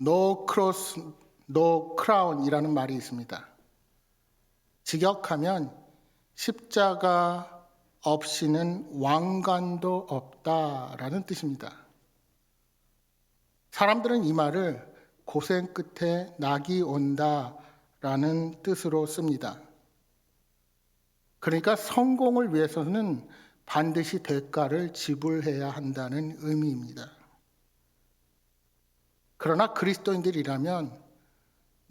No cross, no crown이라는 말이 있습니다. 직역하면 십자가 없이는 왕관도 없다라는 뜻입니다. 사람들은 이 말을 고생 끝에 낙이 온다라는 뜻으로 씁니다. 그러니까 성공을 위해서는 반드시 대가를 지불해야 한다는 의미입니다. 그러나 그리스도인들이라면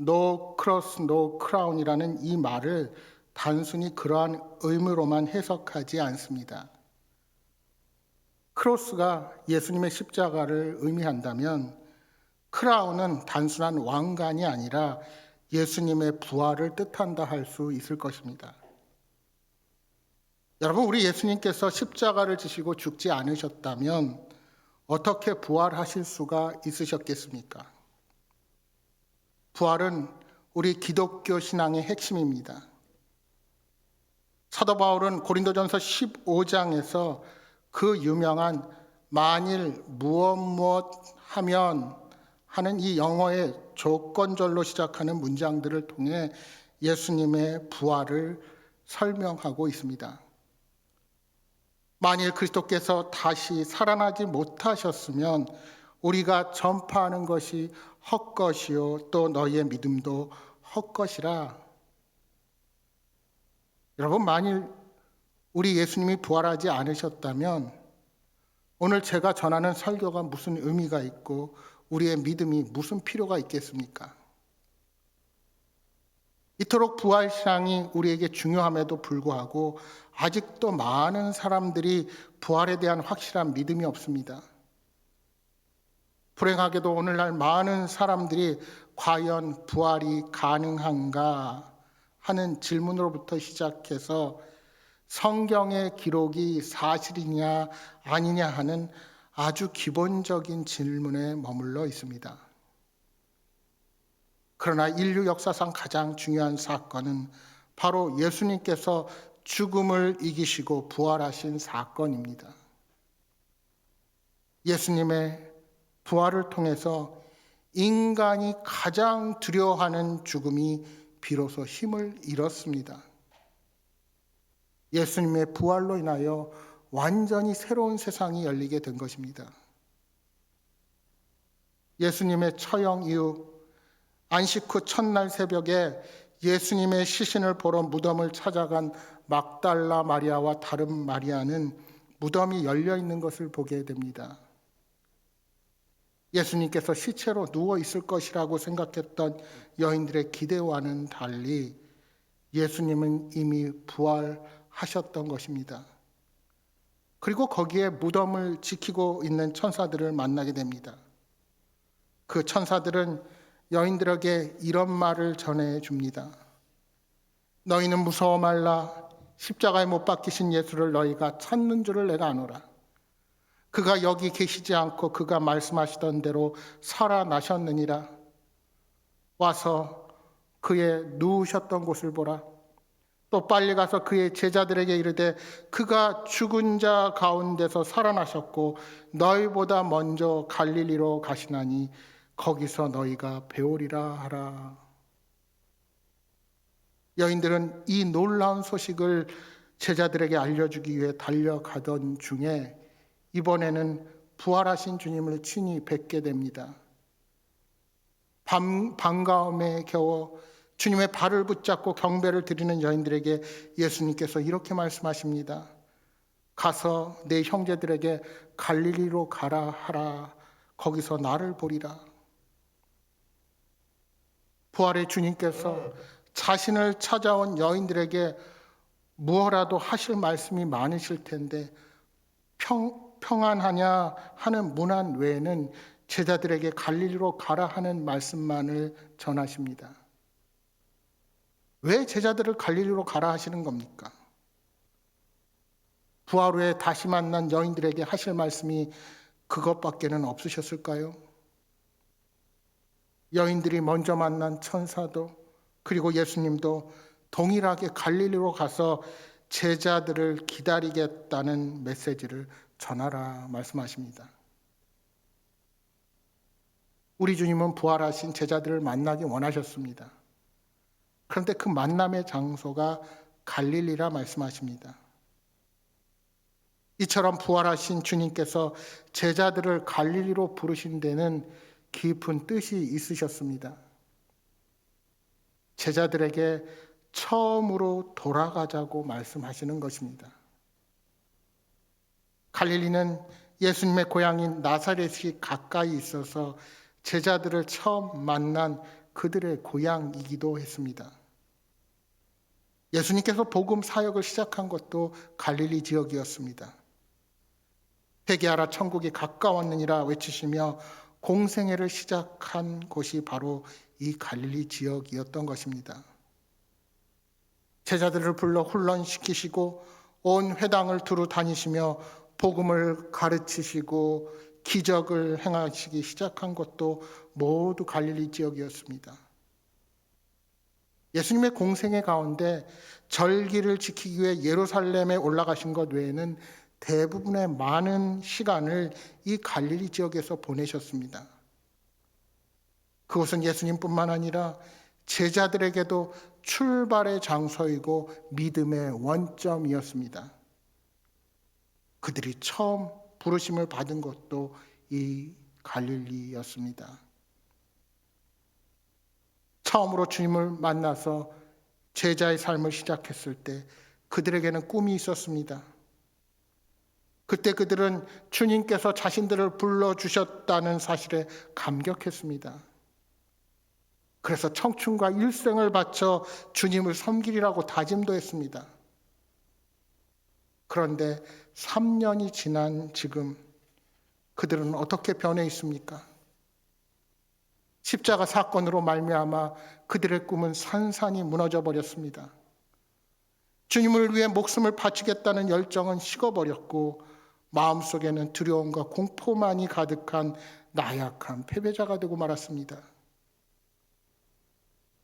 No cross, no crown이라는 이 말을 단순히 그러한 의미로만 해석하지 않습니다. 크로스가 예수님의 십자가를 의미한다면 크라운은 단순한 왕관이 아니라 예수님의 부활을 뜻한다 할 수 있을 것입니다. 여러분, 우리 예수님께서 십자가를 지시고 죽지 않으셨다면 어떻게 부활하실 수가 있으셨겠습니까? 부활은 우리 기독교 신앙의 핵심입니다. 사도 바울은 고린도전서 15장에서 그 유명한 만일 무엇 하면 하는 이 영어의 조건절로 시작하는 문장들을 통해 예수님의 부활을 설명하고 있습니다. 만일 그리스도께서 다시 살아나지 못하셨으면 우리가 전파하는 것이 헛것이요 또 너희의 믿음도 헛것이라. 여러분, 만일 우리 예수님이 부활하지 않으셨다면 오늘 제가 전하는 설교가 무슨 의미가 있고 우리의 믿음이 무슨 필요가 있겠습니까? 이토록 부활신앙이 우리에게 중요함에도 불구하고 아직도 많은 사람들이 부활에 대한 확실한 믿음이 없습니다. 불행하게도 오늘날 많은 사람들이 과연 부활이 가능한가 하는 질문으로부터 시작해서 성경의 기록이 사실이냐 아니냐 하는 아주 기본적인 질문에 머물러 있습니다. 그러나 인류 역사상 가장 중요한 사건은 바로 예수님께서 죽음을 이기시고 부활하신 사건입니다. 예수님의 부활을 통해서 인간이 가장 두려워하는 죽음이 비로소 힘을 잃었습니다. 예수님의 부활로 인하여 완전히 새로운 세상이 열리게 된 것입니다. 예수님의 처형 이후 안식 후 첫날 새벽에 예수님의 시신을 보러 무덤을 찾아간 막달라 마리아와 다른 마리아는 무덤이 열려 있는 것을 보게 됩니다. 예수님께서 시체로 누워 있을 것이라고 생각했던 여인들의 기대와는 달리 예수님은 이미 부활하셨던 것입니다. 그리고 거기에 무덤을 지키고 있는 천사들을 만나게 됩니다. 그 천사들은 여인들에게 이런 말을 전해줍니다. 너희는 무서워 말라. 십자가에 못 박히신 예수를 너희가 찾는 줄을 내가 아노라. 그가 여기 계시지 않고 그가 말씀하시던 대로 살아나셨느니라. 와서 그의 누우셨던 곳을 보라. 또 빨리 가서 그의 제자들에게 이르되 그가 죽은 자 가운데서 살아나셨고 너희보다 먼저 갈릴리로 가시나니 거기서 너희가 배우리라 하라. 여인들은 이 놀라운 소식을 제자들에게 알려주기 위해 달려가던 중에 이번에는 부활하신 주님을 친히 뵙게 됩니다. 반가움에 겨워 주님의 발을 붙잡고 경배를 드리는 여인들에게 예수님께서 이렇게 말씀하십니다. 가서 내 형제들에게 갈릴리로 가라 하라. 거기서 나를 보리라. 부활의 주님께서 자신을 찾아온 여인들에게 무엇라도 하실 말씀이 많으실 텐데 평안하냐 하는 문안 외에는 제자들에게 갈릴리로 가라 하는 말씀만을 전하십니다. 왜 제자들을 갈릴리로 가라 하시는 겁니까? 부활 후에 다시 만난 여인들에게 하실 말씀이 그것밖에는 없으셨을까요? 여인들이 먼저 만난 천사도 그리고 예수님도 동일하게 갈릴리로 가서 제자들을 기다리겠다는 메시지를 전하라 말씀하십니다. 우리 주님은 부활하신 제자들을 만나기 원하셨습니다. 그런데 그 만남의 장소가 갈릴리라 말씀하십니다. 이처럼 부활하신 주님께서 제자들을 갈릴리로 부르신 데는 깊은 뜻이 있으셨습니다. 제자들에게 처음으로 돌아가자고 말씀하시는 것입니다. 갈릴리는 예수님의 고향인 나사렛이 가까이 있어서 제자들을 처음 만난 그들의 고향이기도 했습니다. 예수님께서 복음 사역을 시작한 것도 갈릴리 지역이었습니다. 회개하라 천국이 가까웠느니라 외치시며 공생애를 시작한 곳이 바로 이 갈릴리 지역이었던 것입니다. 제자들을 불러 훈련시키시고 온 회당을 두루 다니시며 복음을 가르치시고 기적을 행하시기 시작한 것도 모두 갈릴리 지역이었습니다. 예수님의 공생애 가운데 절기를 지키기 위해 예루살렘에 올라가신 것 외에는 대부분의 많은 시간을 이 갈릴리 지역에서 보내셨습니다. 그곳은 예수님뿐만 아니라 제자들에게도 출발의 장소이고 믿음의 원점이었습니다. 그들이 처음 부르심을 받은 것도 이 갈릴리였습니다. 처음으로 주님을 만나서 제자의 삶을 시작했을 때 그들에게는 꿈이 있었습니다. 그때 그들은 주님께서 자신들을 불러주셨다는 사실에 감격했습니다. 그래서 청춘과 일생을 바쳐 주님을 섬기리라고 다짐도 했습니다. 그런데 3년이 지난 지금 그들은 어떻게 변해 있습니까? 십자가 사건으로 말미암아 그들의 꿈은 산산이 무너져 버렸습니다. 주님을 위해 목숨을 바치겠다는 열정은 식어버렸고 마음속에는 두려움과 공포만이 가득한 나약한 패배자가 되고 말았습니다.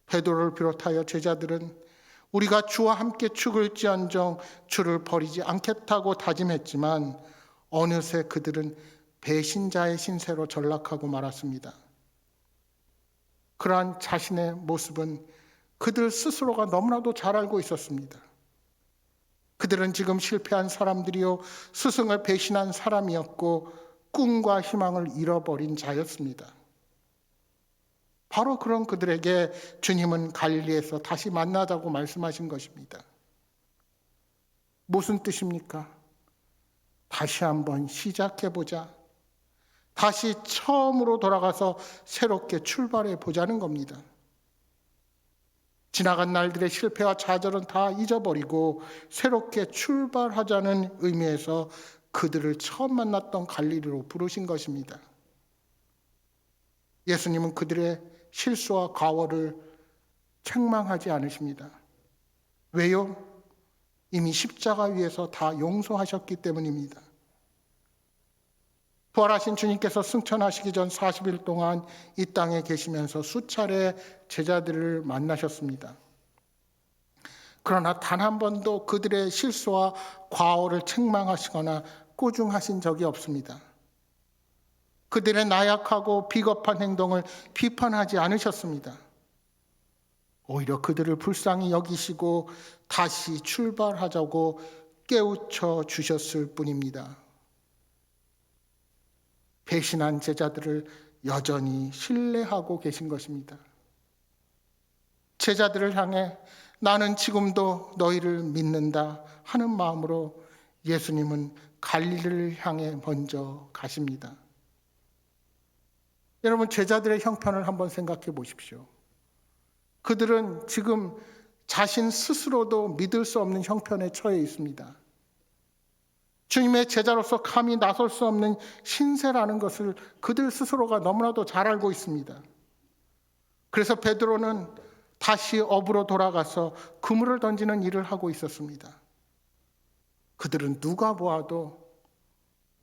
베드로를 비롯하여 제자들은 우리가 주와 함께 죽을지언정 주를 버리지 않겠다고 다짐했지만 어느새 그들은 배신자의 신세로 전락하고 말았습니다. 그러한 자신의 모습은 그들 스스로가 너무나도 잘 알고 있었습니다. 그들은 지금 실패한 사람들이요 스승을 배신한 사람이었고 꿈과 희망을 잃어버린 자였습니다. 바로 그런 그들에게 주님은 갈릴리에서 다시 만나자고 말씀하신 것입니다. 무슨 뜻입니까? 다시 한번 시작해보자. 다시 처음으로 돌아가서 새롭게 출발해 보자는 겁니다. 지나간 날들의 실패와 좌절은 다 잊어버리고 새롭게 출발하자는 의미에서 그들을 처음 만났던 갈릴리로 부르신 것입니다. 예수님은 그들의 실수와 과오를 책망하지 않으십니다. 왜요? 이미 십자가 위에서 다 용서하셨기 때문입니다. 부활하신 주님께서 승천하시기 전 40일 동안 이 땅에 계시면서 수차례 제자들을 만나셨습니다. 그러나 단 한 번도 그들의 실수와 과오를 책망하시거나 꾸중하신 적이 없습니다. 그들의 나약하고 비겁한 행동을 비판하지 않으셨습니다. 오히려 그들을 불쌍히 여기시고 다시 출발하자고 깨우쳐 주셨을 뿐입니다. 배신한 제자들을 여전히 신뢰하고 계신 것입니다. 제자들을 향해 나는 지금도 너희를 믿는다 하는 마음으로 예수님은 갈릴리를 향해 먼저 가십니다. 여러분, 제자들의 형편을 한번 생각해 보십시오. 그들은 지금 자신 스스로도 믿을 수 없는 형편에 처해 있습니다. 주님의 제자로서 감히 나설 수 없는 신세라는 것을 그들 스스로가 너무나도 잘 알고 있습니다. 그래서 베드로는 다시 업으로 돌아가서 그물을 던지는 일을 하고 있었습니다. 그들은 누가 보아도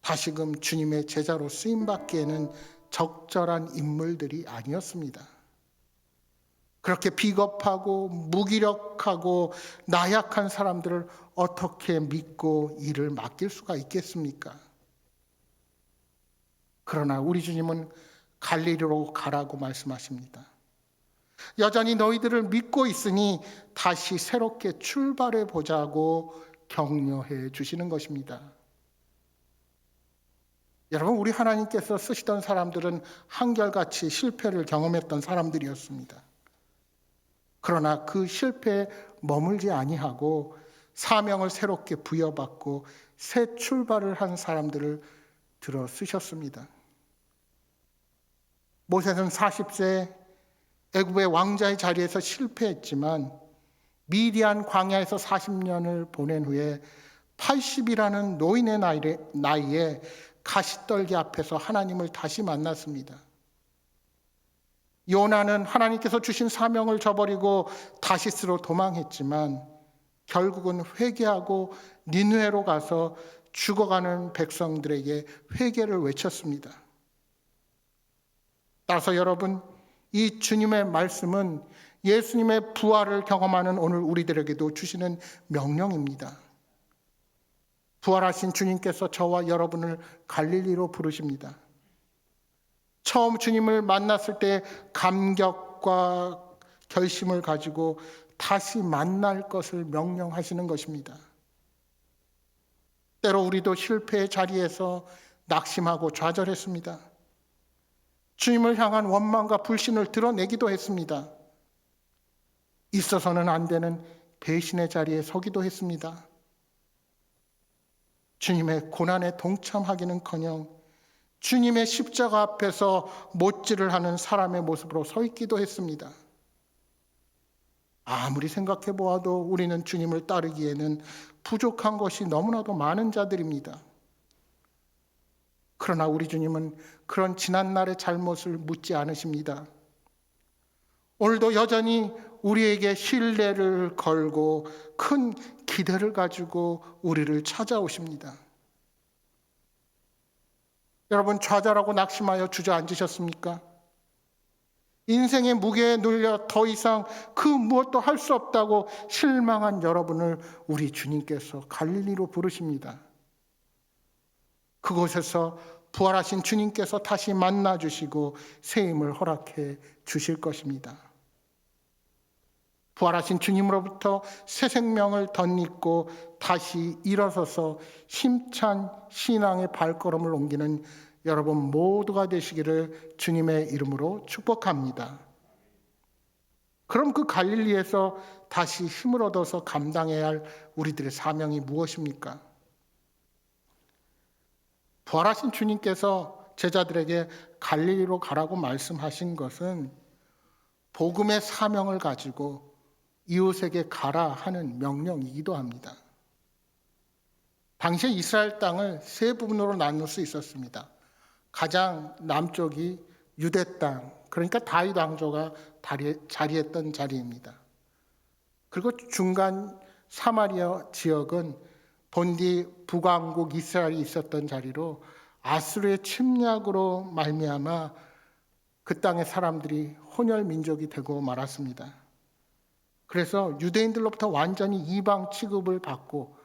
다시금 주님의 제자로 쓰임받기에는 적절한 인물들이 아니었습니다. 그렇게 비겁하고 무기력하고 나약한 사람들을 어떻게 믿고 일을 맡길 수가 있겠습니까? 그러나 우리 주님은 갈릴리로 가라고 말씀하십니다. 여전히 너희들을 믿고 있으니 다시 새롭게 출발해 보자고 격려해 주시는 것입니다. 여러분, 우리 하나님께서 쓰시던 사람들은 한결같이 실패를 경험했던 사람들이었습니다. 그러나 그 실패에 머물지 아니하고 사명을 새롭게 부여받고 새 출발을 한 사람들을 들어 쓰셨습니다. 모세는 40세 애굽의 왕자의 자리에서 실패했지만 미디안 광야에서 40년을 보낸 후에 80이라는 노인의 나이에 가시떨기 앞에서 하나님을 다시 만났습니다. 요나는 하나님께서 주신 사명을 저버리고 다시스로 도망했지만 결국은 회개하고 니느웨로 가서 죽어가는 백성들에게 회개를 외쳤습니다. 따라서 여러분, 이 주님의 말씀은 예수님의 부활을 경험하는 오늘 우리들에게도 주시는 명령입니다. 부활하신 주님께서 저와 여러분을 갈릴리로 부르십니다. 처음 주님을 만났을 때 감격과 결심을 가지고 다시 만날 것을 명령하시는 것입니다. 때로 우리도 실패의 자리에서 낙심하고 좌절했습니다. 주님을 향한 원망과 불신을 드러내기도 했습니다. 있어서는 안 되는 배신의 자리에 서기도 했습니다. 주님의 고난에 동참하기는커녕 주님의 십자가 앞에서 못질을 하는 사람의 모습으로 서 있기도 했습니다. 아무리 생각해 보아도 우리는 주님을 따르기에는 부족한 것이 너무나도 많은 자들입니다. 그러나 우리 주님은 그런 지난날의 잘못을 묻지 않으십니다. 오늘도 여전히 우리에게 신뢰를 걸고 큰 기대를 가지고 우리를 찾아오십니다. 여러분, 좌절하고 낙심하여 주저앉으셨습니까? 인생의 무게에 눌려 더 이상 그 무엇도 할 수 없다고 실망한 여러분을 우리 주님께서 갈릴리로 부르십니다. 그곳에서 부활하신 주님께서 다시 만나 주시고 새 힘을 허락해 주실 것입니다. 부활하신 주님으로부터 새 생명을 덧입고 다시 일어서서 힘찬 신앙의 발걸음을 옮기는 여러분 모두가 되시기를 주님의 이름으로 축복합니다. 그럼 그 갈릴리에서 다시 힘을 얻어서 감당해야 할 우리들의 사명이 무엇입니까? 부활하신 주님께서 제자들에게 갈릴리로 가라고 말씀하신 것은 복음의 사명을 가지고 이웃에게 가라 하는 명령이기도 합니다. 당시에 이스라엘 땅을 세 부분으로 나눌 수 있었습니다. 가장 남쪽이 유대 땅, 그러니까 다윗 왕조가 자리했던 자리입니다. 그리고 중간 사마리아 지역은 본디 북왕국 이스라엘이 있었던 자리로 아수르의 침략으로 말미암아 그 땅의 사람들이 혼혈 민족이 되고 말았습니다. 그래서 유대인들로부터 완전히 이방 취급을 받고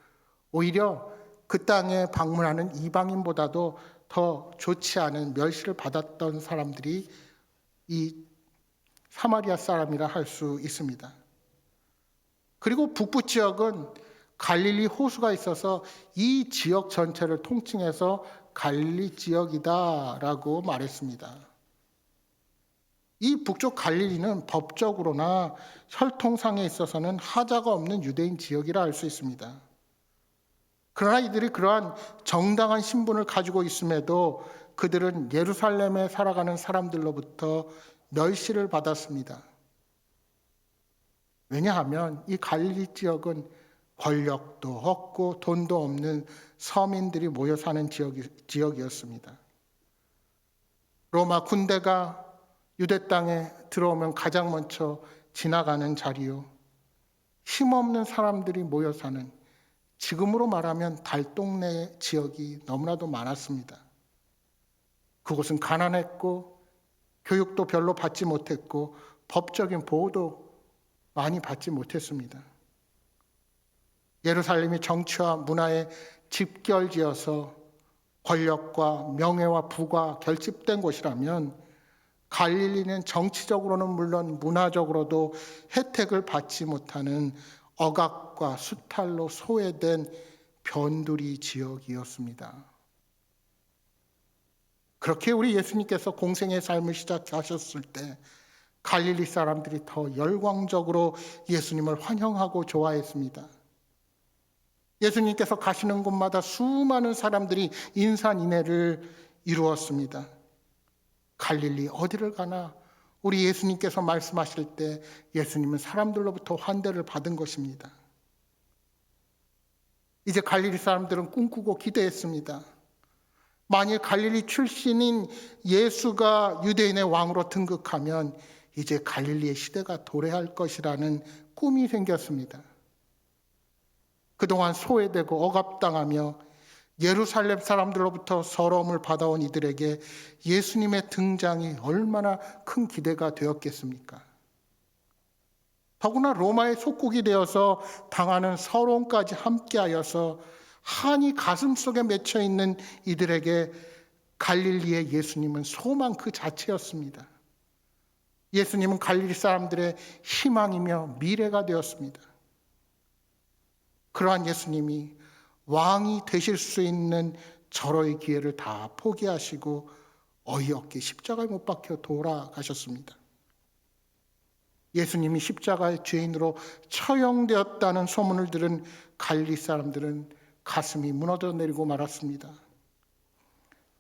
오히려 그 땅에 방문하는 이방인보다도 더 좋지 않은 멸시를 받았던 사람들이 이 사마리아 사람이라 할 수 있습니다. 그리고 북부 지역은 갈릴리 호수가 있어서 이 지역 전체를 통칭해서 갈릴리 지역이다라고 말했습니다. 이 북쪽 갈릴리는 법적으로나 혈통상에 있어서는 하자가 없는 유대인 지역이라 할 수 있습니다. 그러나 이들이 그러한 정당한 신분을 가지고 있음에도 그들은 예루살렘에 살아가는 사람들로부터 멸시를 받았습니다. 왜냐하면 이 갈릴리 지역은 권력도 없고 돈도 없는 서민들이 모여 사는 지역이었습니다. 로마 군대가 유대 땅에 들어오면 가장 먼저 지나가는 자리요. 힘없는 사람들이 모여 사는, 지금으로 말하면 달동네 지역이 너무나도 많았습니다. 그곳은 가난했고 교육도 별로 받지 못했고 법적인 보호도 많이 받지 못했습니다. 예루살렘이 정치와 문화에 집결지어서 권력과 명예와 부가 결집된 곳이라면 갈릴리는 정치적으로는 물론 문화적으로도 혜택을 받지 못하는 억압과 수탈로 소외된 변두리 지역이었습니다. 그렇게 우리 예수님께서 공생의 삶을 시작하셨을 때 갈릴리 사람들이 더 열광적으로 예수님을 환영하고 좋아했습니다. 예수님께서 가시는 곳마다 수많은 사람들이 인산인해를 이루었습니다. 갈릴리 어디를 가나 우리 예수님께서 말씀하실 때 예수님은 사람들로부터 환대를 받은 것입니다. 이제 갈릴리 사람들은 꿈꾸고 기대했습니다. 만일 갈릴리 출신인 예수가 유대인의 왕으로 등극하면 이제 갈릴리의 시대가 도래할 것이라는 꿈이 생겼습니다. 그동안 소외되고 억압당하며 예루살렘 사람들로부터 서러움을 받아온 이들에게 예수님의 등장이 얼마나 큰 기대가 되었겠습니까? 더구나 로마의 속국이 되어서 당하는 서러움까지 함께하여서 한이 가슴속에 맺혀 있는 이들에게 갈릴리의 예수님은 소망 그 자체였습니다. 예수님은 갈릴리 사람들의 희망이며 미래가 되었습니다. 그러한 예수님이 왕이 되실 수 있는 절호의 기회를 다 포기하시고 어이없게 십자가에 못 박혀 돌아가셨습니다. 예수님이 십자가의 죄인으로 처형되었다는 소문을 들은 갈릴리 사람들은 가슴이 무너져 내리고 말았습니다.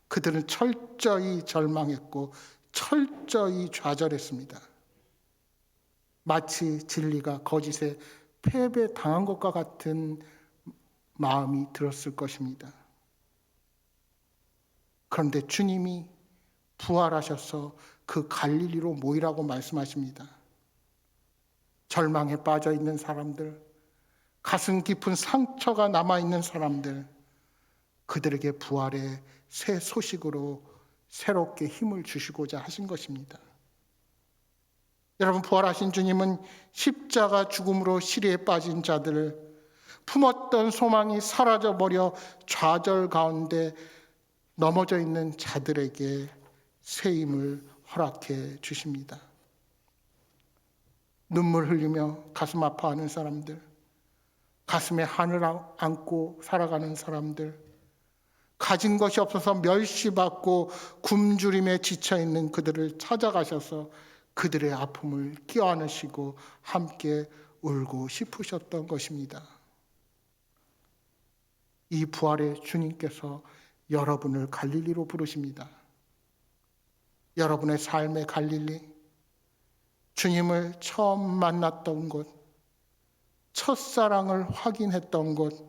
그들은 철저히 절망했고 철저히 좌절했습니다. 마치 진리가 거짓에 패배당한 것과 같은 마음이 들었을 것입니다. 그런데 주님이 부활하셔서 그 갈릴리로 모이라고 말씀하십니다. 절망에 빠져 있는 사람들, 가슴 깊은 상처가 남아있는 사람들, 그들에게 부활의 새 소식으로 새롭게 힘을 주시고자 하신 것입니다. 여러분, 부활하신 주님은 십자가 죽음으로 시리에 빠진 자들을 품었던 소망이 사라져버려 좌절 가운데 넘어져 있는 자들에게 새 힘을 허락해 주십니다. 눈물 흘리며 가슴 아파하는 사람들, 가슴에 한을 안고 살아가는 사람들, 가진 것이 없어서 멸시받고 굶주림에 지쳐있는 그들을 찾아가셔서 그들의 아픔을 껴안으시고 함께 울고 싶으셨던 것입니다. 이 부활의 주님께서 여러분을 갈릴리로 부르십니다. 여러분의 삶의 갈릴리, 주님을 처음 만났던 곳, 첫사랑을 확인했던 곳,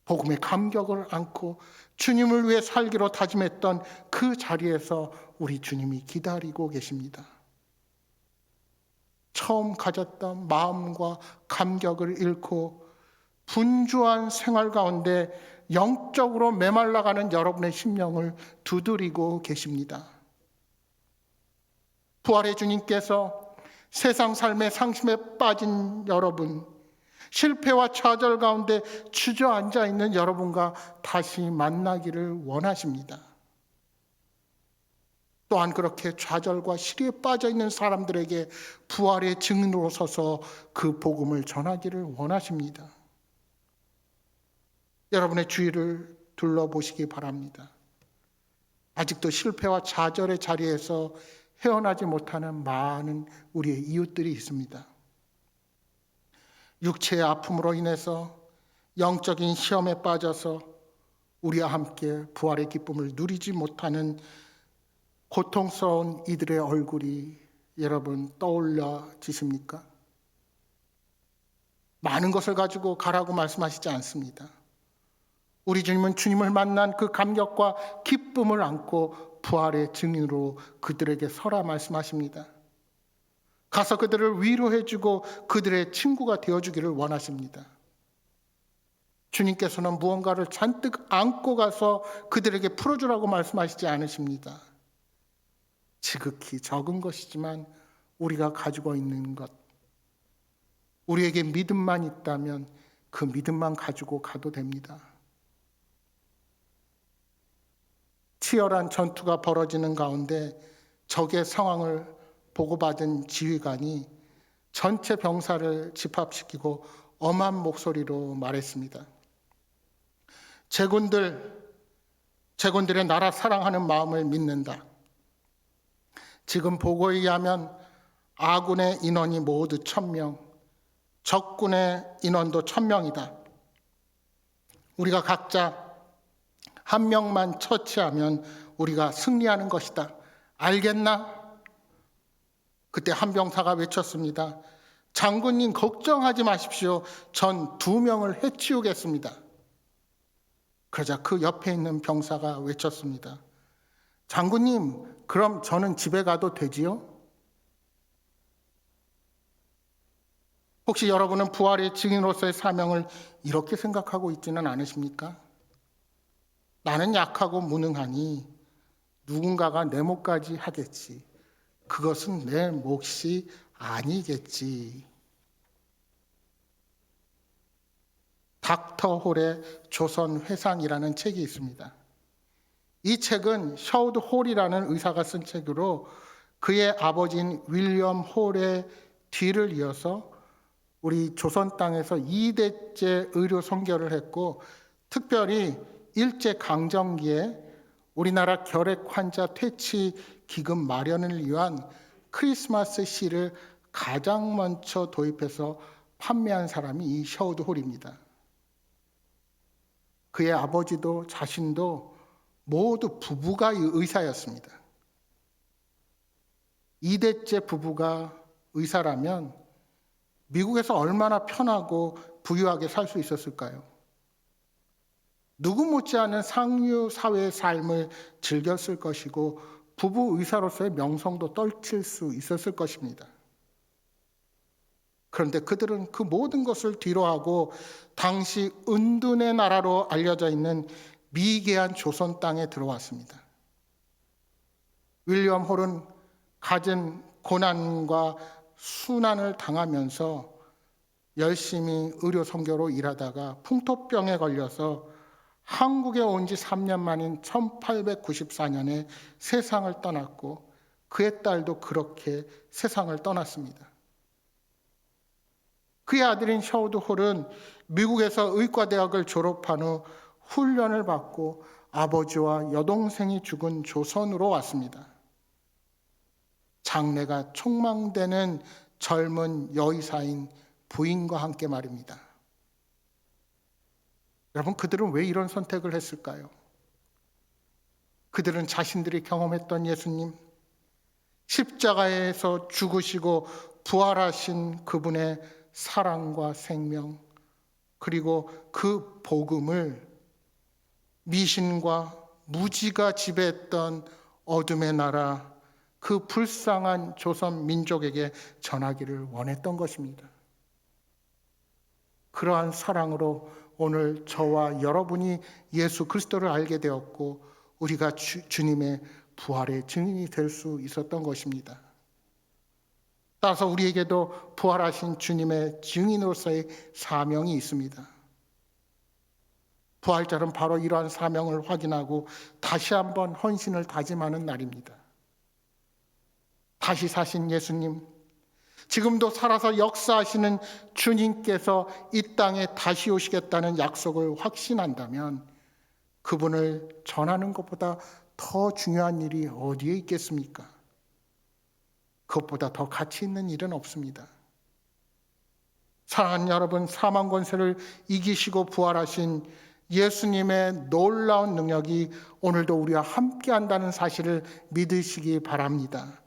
복음의 감격을 안고 주님을 위해 살기로 다짐했던 그 자리에서 우리 주님이 기다리고 계십니다. 처음 가졌던 마음과 감격을 잃고 분주한 생활 가운데 영적으로 메말라가는 여러분의 심령을 두드리고 계십니다. 부활의 주님께서 세상 삶의 상심에 빠진 여러분, 실패와 좌절 가운데 주저앉아 있는 여러분과 다시 만나기를 원하십니다. 또한 그렇게 좌절과 시리에 빠져 있는 사람들에게 부활의 증인으로 서서 그 복음을 전하기를 원하십니다. 여러분의 주위를 둘러보시기 바랍니다. 아직도 실패와 좌절의 자리에서 헤어나지 못하는 많은 우리의 이웃들이 있습니다. 육체의 아픔으로 인해서 영적인 시험에 빠져서 우리와 함께 부활의 기쁨을 누리지 못하는 고통스러운 이들의 얼굴이 여러분 떠올려지십니까? 많은 것을 가지고 가라고 말씀하시지 않습니다. 우리 주님은 주님을 만난 그 감격과 기쁨을 안고 부활의 증인으로 그들에게 서라 말씀하십니다. 가서 그들을 위로해주고 그들의 친구가 되어주기를 원하십니다. 주님께서는 무언가를 잔뜩 안고 가서 그들에게 풀어주라고 말씀하시지 않으십니다. 지극히 적은 것이지만 우리가 가지고 있는 것, 우리에게 믿음만 있다면 그 믿음만 가지고 가도 됩니다. 치열한 전투가 벌어지는 가운데 적의 상황을 보고받은 지휘관이 전체 병사를 집합시키고 엄한 목소리로 말했습니다. 제군들의 나라 사랑하는 마음을 믿는다. 지금 보고에 의하면 아군의 인원이 모두 1000명, 적군의 인원도 1000명이다. 우리가 각자 한 명만 처치하면 우리가 승리하는 것이다. 알겠나? 그때 한 병사가 외쳤습니다. 장군님 걱정하지 마십시오. 전 2명을 해치우겠습니다. 그러자 그 옆에 있는 병사가 외쳤습니다. 장군님, 그럼 저는 집에 가도 되지요? 혹시 여러분은 부활의 증인으로서의 사명을 이렇게 생각하고 있지는 않으십니까? 나는 약하고 무능하니 누군가가 내 몫까지 하겠지. 그것은 내 몫이 아니겠지. 닥터 홀의 조선 회상이라는 책이 있습니다. 이 책은 셔우드 홀이라는 의사가 쓴 책으로 그의 아버지인 윌리엄 홀의 뒤를 이어서 우리 조선 땅에서 2대째 의료 선교를 했고, 특별히 일제강점기에 우리나라 결핵 환자 퇴치 기금 마련을 위한 크리스마스 시를 가장 먼저 도입해서 판매한 사람이 이 셔우드 홀입니다. 그의 아버지도 자신도 모두 부부가 의사였습니다. 2대째 부부가 의사라면 미국에서 얼마나 편하고 부유하게 살 수 있었을까요? 누구 못지않은 상류 사회의 삶을 즐겼을 것이고 부부 의사로서의 명성도 떨칠 수 있었을 것입니다. 그런데 그들은 그 모든 것을 뒤로하고 당시 은둔의 나라로 알려져 있는 미개한 조선 땅에 들어왔습니다. 윌리엄 홀은 갖은 고난과 순환을 당하면서 열심히 의료 선교로 일하다가 풍토병에 걸려서 한국에 온 지 3년 만인 1894년에 세상을 떠났고 그의 딸도 그렇게 세상을 떠났습니다. 그의 아들인 셔우드 홀은 미국에서 의과대학을 졸업한 후 훈련을 받고 아버지와 여동생이 죽은 조선으로 왔습니다. 장래가 촉망되는 젊은 여의사인 부인과 함께 말입니다. 여러분, 그들은 왜 이런 선택을 했을까요? 그들은 자신들이 경험했던 예수님, 십자가에서 죽으시고 부활하신 그분의 사랑과 생명, 그리고 그 복음을 미신과 무지가 지배했던 어둠의 나라, 그 불쌍한 조선 민족에게 전하기를 원했던 것입니다. 그러한 사랑으로 오늘 저와 여러분이 예수 그리스도를 알게 되었고 우리가 주님의 부활의 증인이 될 수 있었던 것입니다. 따라서 우리에게도 부활하신 주님의 증인으로서의 사명이 있습니다. 부활절은 바로 이러한 사명을 확인하고 다시 한번 헌신을 다짐하는 날입니다. 다시 사신 예수님, 지금도 살아서 역사하시는 주님께서 이 땅에 다시 오시겠다는 약속을 확신한다면 그분을 전하는 것보다 더 중요한 일이 어디에 있겠습니까? 그것보다 더 가치 있는 일은 없습니다. 사랑하는 여러분, 사망 권세를 이기시고 부활하신 예수님의 놀라운 능력이 오늘도 우리와 함께 한다는 사실을 믿으시기 바랍니다.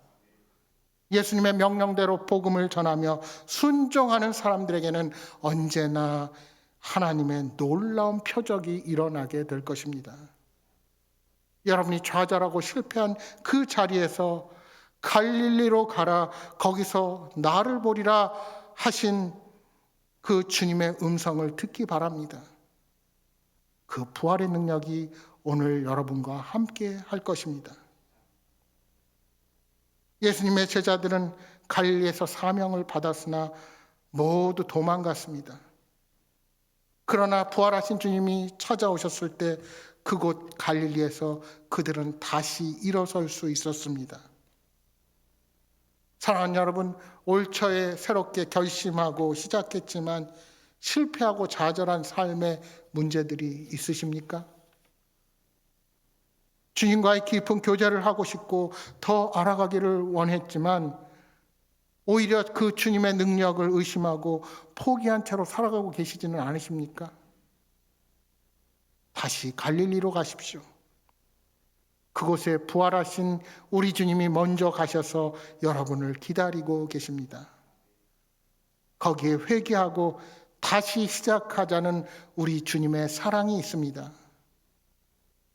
예수님의 명령대로 복음을 전하며 순종하는 사람들에게는 언제나 하나님의 놀라운 표적이 일어나게 될 것입니다. 여러분이 좌절하고 실패한 그 자리에서 갈릴리로 가라, 거기서 나를 보리라 하신 그 주님의 음성을 듣기 바랍니다. 그 부활의 능력이 오늘 여러분과 함께 할 것입니다. 예수님의 제자들은 갈릴리에서 사명을 받았으나 모두 도망갔습니다. 그러나 부활하신 주님이 찾아오셨을 때 그곳 갈릴리에서 그들은 다시 일어설 수 있었습니다. 사랑하는 여러분, 올 초에 새롭게 결심하고 시작했지만 실패하고 좌절한 삶의 문제들이 있으십니까? 주님과의 깊은 교제를 하고 싶고 더 알아가기를 원했지만 오히려 그 주님의 능력을 의심하고 포기한 채로 살아가고 계시지는 않으십니까? 다시 갈릴리로 가십시오. 그곳에 부활하신 우리 주님이 먼저 가셔서 여러분을 기다리고 계십니다. 거기에 회개하고 다시 시작하자는 우리 주님의 사랑이 있습니다.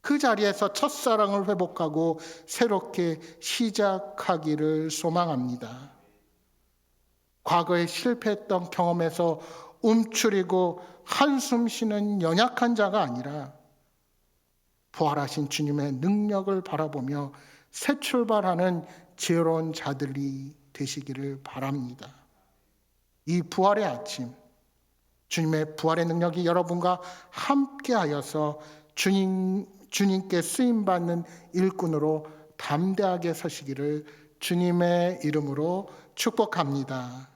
그 자리에서 첫사랑을 회복하고 새롭게 시작하기를 소망합니다. 과거에 실패했던 경험에서 움츠리고 한숨 쉬는 연약한 자가 아니라 부활하신 주님의 능력을 바라보며 새 출발하는 지혜로운 자들이 되시기를 바랍니다. 이 부활의 아침, 주님의 부활의 능력이 여러분과 함께하여서 주님께 쓰임받는 일꾼으로 담대하게 서시기를 주님의 이름으로 축복합니다.